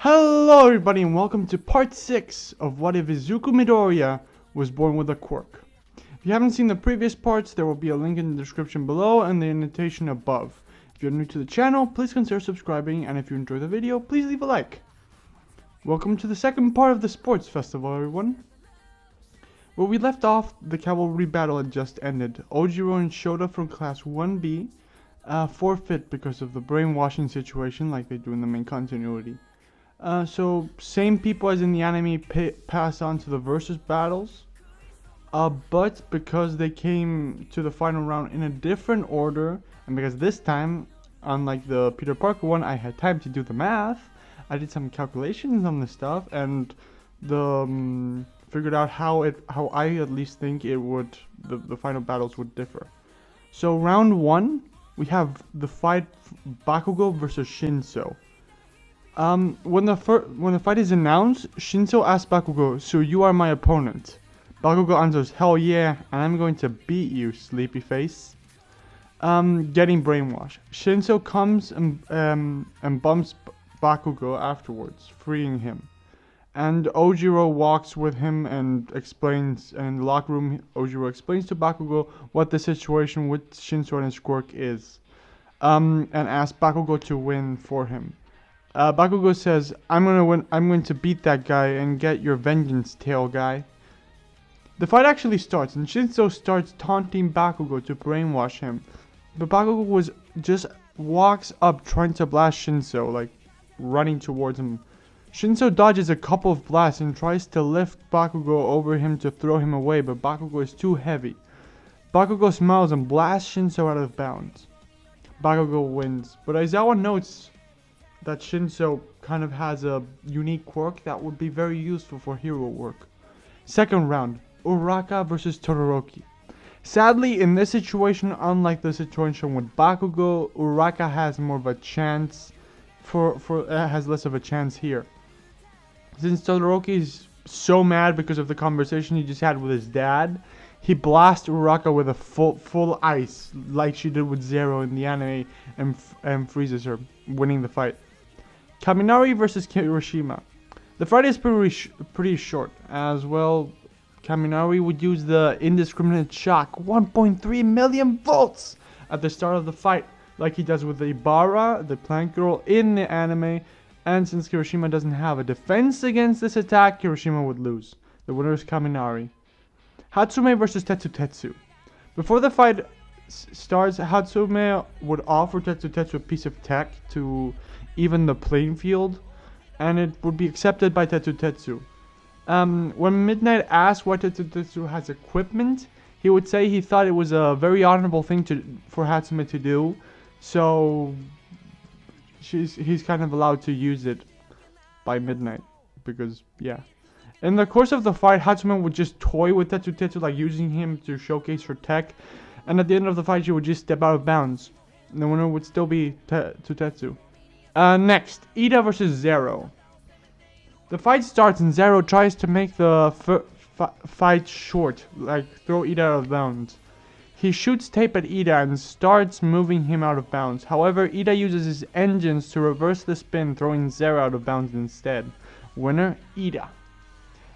Hello everybody and welcome to part 6 of What If Izuku Midoriya Was Born with a Quirk. If you haven't seen the previous parts, there will be a link in the description below and the annotation above. If you're new to the channel, please consider subscribing, and if you enjoyed the video, please leave a like. Welcome to the second part of the sports festival, everyone. Where we left off, the cavalry battle had just ended. Ojiro and Shota from class 1B forfeit because of the brainwashing situation like they do in the main continuity. So same people as in the anime pass on to the versus battles, but because they came to the final round in a different order, and because this time, unlike the Peter Parker one, I had time to do the math, I did some calculations on this stuff and figured out how I at least think it would the final battles would differ. So round 1, we have the fight Bakugo versus Shinso. When the fight is announced, Shinso asks Bakugo, "So you are my opponent?" Bakugo answers, "Hell yeah, and I'm going to beat you, sleepy face." Getting brainwashed. Shinso comes and bumps Bakugo afterwards, freeing him. And Ojiro walks with him and explains, and in the locker room, Ojiro explains to Bakugo what the situation with Shinso and his quirk is, and asks Bakugo to win for him. Bakugo says, "I'm gonna win. I'm going to beat that guy and get your vengeance, tail guy." The fight actually starts, and Shinso starts taunting Bakugo to brainwash him. But Bakugo just walks up trying to blast Shinso, like running towards him. Shinso dodges a couple of blasts and tries to lift Bakugo over him to throw him away, but Bakugo is too heavy. Bakugo smiles and blasts Shinso out of bounds. Bakugo wins, but Aizawa notes that Shinso kind of has a unique quirk that would be very useful for hero work. Second round, Baraka versus Todoroki. Sadly, in this situation, unlike the situation with Bakugo, Baraka has more of a chance has less of a chance here. Since Todoroki is so mad because of the conversation he just had with his dad, he blasts Baraka with a full ice, like she did with Zero in the anime, and freezes her, winning the fight. Kaminari versus Kirishima. The fight is pretty short. As well, Kaminari would use the indiscriminate shock 1.3 million volts at the start of the fight, like he does with the Ibarra, the plant girl in the anime, and since Kirishima doesn't have a defense against this attack, Kirishima would lose. The winner is Kaminari. Hatsume versus Tetsu. Before the fight starts, Hatsume would offer Tetsu a piece of tech to even the playing field, and it would be accepted by Tetsu. When Midnight asked why Tetsu has equipment, he would say he thought it was a very honorable thing for Hatsume to do, so he's kind of allowed to use it by Midnight, because yeah. In the course of the fight, Hatsume would just toy with Tetsu, like using him to showcase her tech, and at the end of the fight she would just step out of bounds. And the winner would still be Tetsu. Next, Ida versus Zero. The fight starts and Zero tries to make the fight short, like throw Ida out of bounds. He shoots tape at Ida and starts moving him out of bounds. However, Ida uses his engines to reverse the spin, throwing Zero out of bounds instead. Winner, Ida.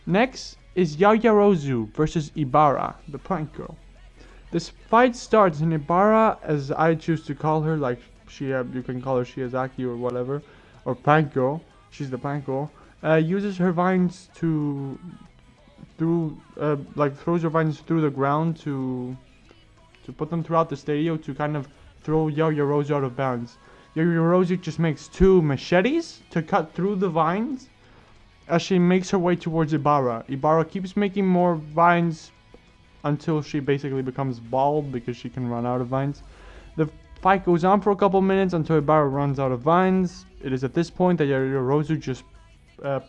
Next is Irazu versus Ibarra, the plant girl. This fight starts and Ibarra, as I choose to call her, like you can call her Shiozaki or whatever, or plant girl. She's the plant girl. Uses her vines throws her vines through the ground to put them throughout the stadium to kind of throw Irazu out of bounds. Irazu just makes 2 machetes to cut through the vines as she makes her way towards Ibarra. Ibarra keeps making more vines until she basically becomes bald because she can run out of vines. The fight goes on for a couple minutes until Ibarra runs out of vines. It is at this point that Irazu just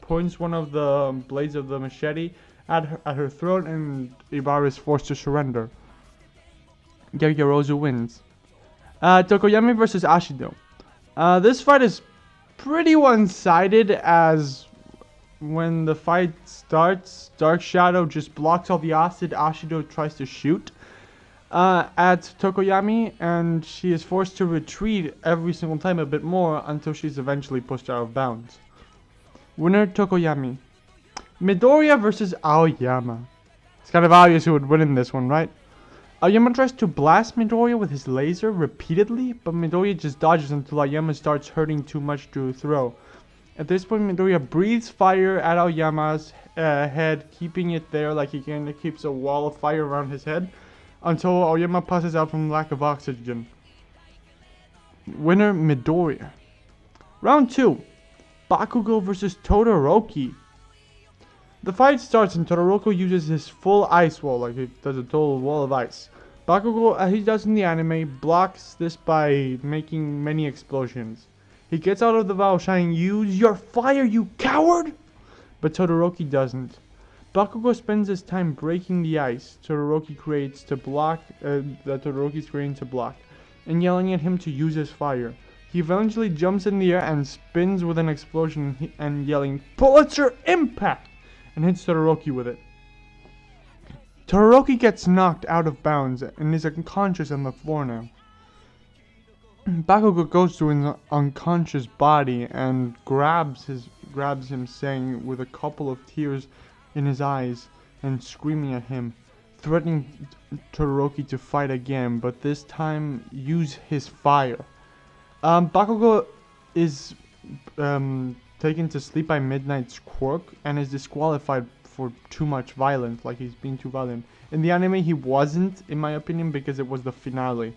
points one of the blades of the machete at her throat, and Ibarra is forced to surrender. Irazu wins. Tokoyami versus Ashido. This fight is pretty one-sided, as when the fight starts, Dark Shadow just blocks all the acid Ashido tries to shoot at Tokoyami, and she is forced to retreat every single time a bit more until she's eventually pushed out of bounds. Winner Tokoyami. Midoriya versus Aoyama. It's kind of obvious who would win in this one, right? Aoyama tries to blast Midoriya with his laser repeatedly, but Midoriya just dodges until Aoyama starts hurting too much to throw. At this point, Midoriya breathes fire at Aoyama's head, keeping it there like he kind of keeps a wall of fire around his head, until Aoyama passes out from lack of oxygen. Winner Midoriya. Round 2. Bakugo versus Todoroki. The fight starts and Todoroki uses his full ice wall, like he does a total wall of ice. Bakugo, as he does in the anime, blocks this by making many explosions. He gets out of the vow shouting, "Use your fire, you coward!" But Todoroki doesn't. Bakugo spends his time breaking the ice Todoroki's creating to block, and yelling at him to use his fire. He eventually jumps in the air and spins with an explosion and yelling, "Pulitzer Impact!" and hits Todoroki with it. Todoroki gets knocked out of bounds and is unconscious on the floor now. Bakugo goes to his unconscious body and grabs him, saying with a couple of tears in his eyes and screaming at him, threatening Todoroki to fight again, but this time use his fire. Bakugo is taken to sleep by Midnight's Quirk and is disqualified for too much violence, like he's being too violent. In the anime he wasn't, in my opinion, because it was the finale.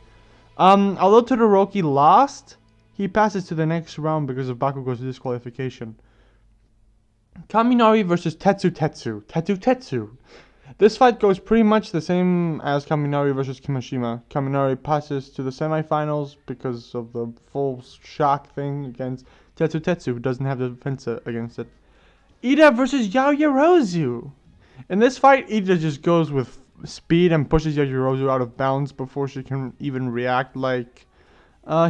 Although Todoroki lost, he passes to the next round because of Bakugo's disqualification. Kaminari versus Tetsu. This fight goes pretty much the same as Kaminari versus Kirishima. Kaminari passes to the semifinals because of the full shock thing against Tetsu, who doesn't have the defense against it. Ida versus Yaoyorozu. In this fight, Ida just goes with speed and pushes Yaoyorozu out of bounds before she can even react, like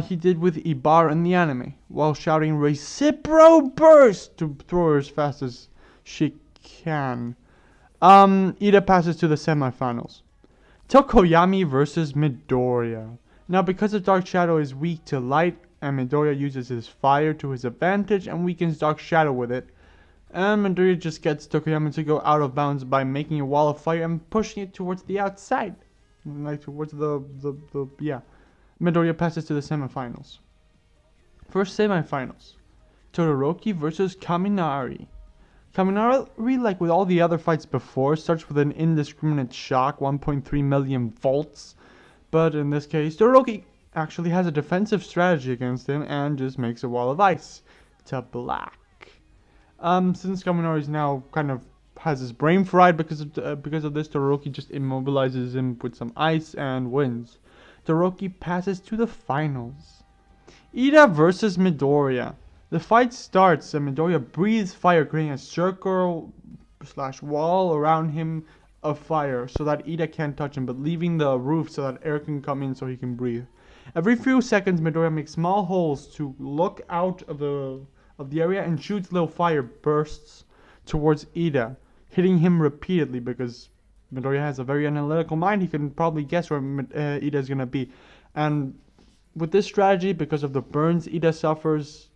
he did with Ibarra in the anime, while shouting "Recipro Burst" to throw her as fast as she can. Ida passes to the semifinals. Tokoyami versus Midoriya. Now, because the Dark Shadow is weak to light, and Midoriya uses his fire to his advantage and weakens Dark Shadow with it, and Midoriya just gets Tokoyami to go out of bounds by making a wall of fire and pushing it towards the outside. Like towards yeah. Midoriya passes to the semifinals. First semifinals. Todoroki versus Kaminari. Kaminari, like with all the other fights before, starts with an indiscriminate shock, 1.3 million volts. But in this case, Todoroki actually has a defensive strategy against him and just makes a wall of ice to block. Since Kaminari is now kind of has his brain fried because of this, Todoroki just immobilizes him with some ice and wins. Todoroki passes to the finals. Ida versus Midoriya. The fight starts and Midoriya breathes fire, creating a circle/wall around him of fire so that Ida can't touch him, but leaving the roof so that air can come in so he can breathe. Every few seconds, Midoriya makes small holes to look out of the area and shoots little fire bursts towards Ida, hitting him repeatedly because Midoriya has a very analytical mind. He can probably guess where Ida is going to be. And with this strategy, because of the burns Ida suffers,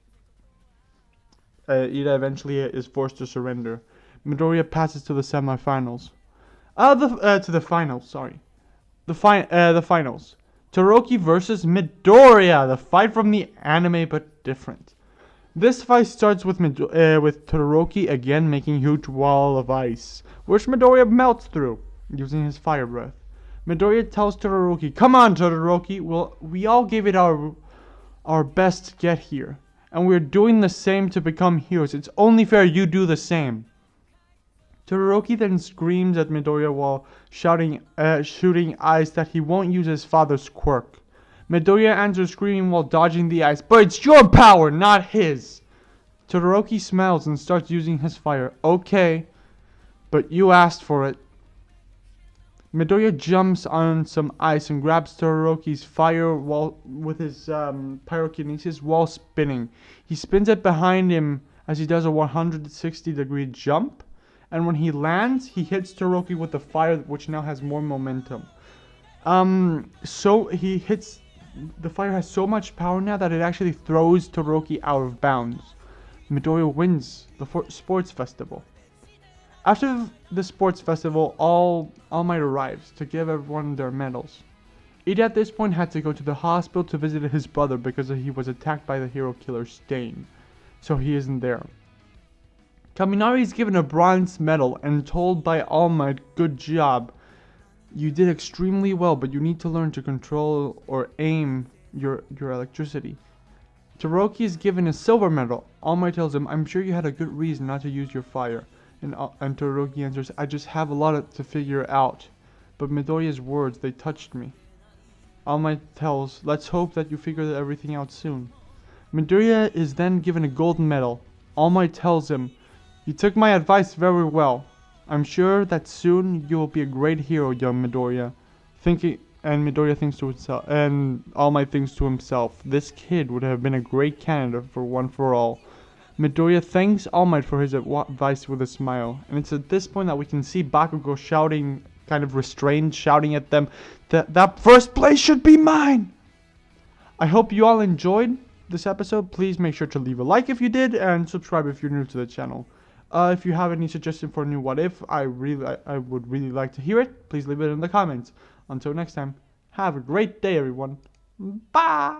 Ida eventually is forced to surrender. Midoriya passes to the semifinals. To the finals, sorry. The finals. Todoroki versus Midoriya, the fight from the anime but different. This fight starts with Todoroki again making a huge wall of ice, which Midoriya melts through, using his fire breath. Midoriya tells Todoroki, "Come on, Todoroki, we all gave it our best to get here, and we're doing the same to become heroes. It's only fair you do the same." Todoroki then screams at Midoriya while shooting ice that he won't use his father's quirk. Midoriya answers screaming while dodging the ice, "But it's your power, not his!" Todoroki smiles and starts using his fire. "Okay, but you asked for it." Midoriya jumps on some ice and grabs Todoroki's fire with his pyrokinesis while spinning. He spins it behind him as he does a 160-degree jump, and when he lands, he hits Todoroki with the fire, which now has more momentum. The fire has so much power now that it actually throws Todoroki out of bounds. Midoriya wins the sports festival. After the sports festival, All Might arrives to give everyone their medals. Ida at this point had to go to the hospital to visit his brother because he was attacked by the hero killer Stain, so he isn't there. Kaminari is given a bronze medal and told by All Might, "Good job. You did extremely well, but you need to learn to control or aim your electricity." Todoroki is given a silver medal. All Might tells him, "I'm sure you had a good reason not to use your fire." And Todoroki answers, "I just have a lot to figure out. But Midoriya's words, they touched me." All Might tells, "Let's hope that you figure everything out soon." Midoriya is then given a golden medal. All Might tells him, "You took my advice very well. I'm sure that soon you will be a great hero, young Midoriya." And Midoriya thinks to himself, and All Might thinks to himself, "This kid would have been a great candidate for One for All." Midoriya thanks All Might for his advice with a smile, and it's at this point that we can see Bakugo shouting, kind of restrained, shouting at them that first place should be mine. I hope you all enjoyed this episode. Please make sure to leave a like if you did, and subscribe if you're new to the channel. If you have any suggestion for a new What If, I would really like to hear it. Please leave it in the comments. Until next time, have a great day, everyone. Bye!